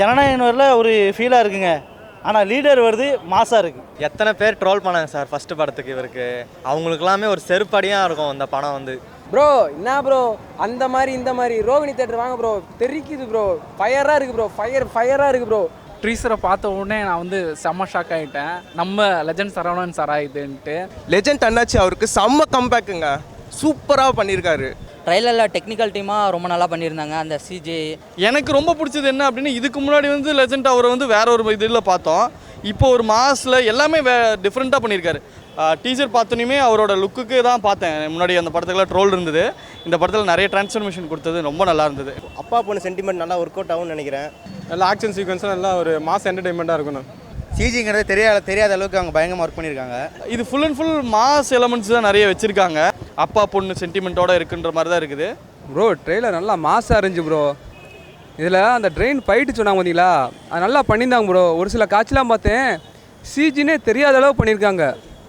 ஜனநாயகன் ஒரு ஃபீலாக இருக்குங்க. ஆனால் லீடர் வருது மாசாக இருக்குது. எத்தனை பேர் ட்ரோல் பண்ணாங்க சார் ஃபஸ்ட்டு படத்துக்கு. இவருக்கு அவங்களுக்குலாமே ஒரு செருப்படியாக இருக்கும் இந்த படம் வந்து. ப்ரோ என்ன ப்ரோ அந்த மாதிரி இந்த மாதிரி ரோகிணி தேட்டர் வாங்க ப்ரோ, தெரிக்குது ப்ரோ, ஃபயராக இருக்குது ப்ரோ, ஃபயராக இருக்குது ப்ரோ. ட்ரீசரை பார்த்த உடனே நான் வந்து செம்ம ஷாக் ஆகிட்டேன். நம்ம லெஜண்ட் சரவணன் சார் ஆகிதுன்ட்டு. லெஜண்ட் அண்ணாச்சி அவருக்கு செம்ம கம்பேக்குங்க, சூப்பராக பண்ணியிருக்காரு. ட்ரைலரில் டெக்னிக்கல் டீமாக ரொம்ப நல்லா பண்ணியிருந்தாங்க. அந்த சிஜே எனக்கு ரொம்ப பிடிச்சது என்ன அப்படின்னு, இதுக்கு முன்னாடி வந்து லெஜண்ட் அவரை வந்து வேற ஒரு இதில் பார்த்தோம். இப்போ ஒரு மாஸில் எல்லாமே டிஃப்ரெண்ட்டாக பண்ணியிருக்காரு. டீசர் பார்த்தோன்னே அவரோட லுக்குக்கு தான் பார்த்தேன். முன்னாடி அந்த படத்துக்குலாம் ட்ரோல் இருந்தது. இந்த படத்தில் நிறைய டிரான்ஸ்ஃபர்மேஷன் கொடுத்தது ரொம்ப நல்லா இருந்தது. அப்பா பொண்ணு சென்டிமெண்ட் நல்லா ஒர்க் அவுட் ஆகும்னு நினைக்கிறேன். நல்லா ஆக்ஷன் சீக்வன்ஸும் நல்லா ஒரு மாஸ் என்டர்டைன்மெண்ட்டாக இருக்கணும். சிஜிங்கிறது தெரியாத அளவுக்கு அவங்க பயங்கரமாக ஒர்க் பண்ணியிருக்காங்க. இது full and full mass elements தான் நிறைய வச்சுருக்காங்க. அப்பா பொண்ணு சென்டிமெண்ட்டோட இருக்குன்ற மாதிரி தான் இருக்குது. ப்ரோ ட்ரெய்லர் நல்லா மாஸாக இருந்துச்சு ப்ரோ. இதில் அந்த ட்ரெயின் ஃபைட்டு சொன்னாங்க பார்த்தீங்களா, அது நல்லா பண்ணியிருந்தாங்க ப்ரோ. ஒரு சில காட்சிலாம் பார்த்தேன், சிஜினே தெரியாத அளவு பண்ணியிருக்காங்க.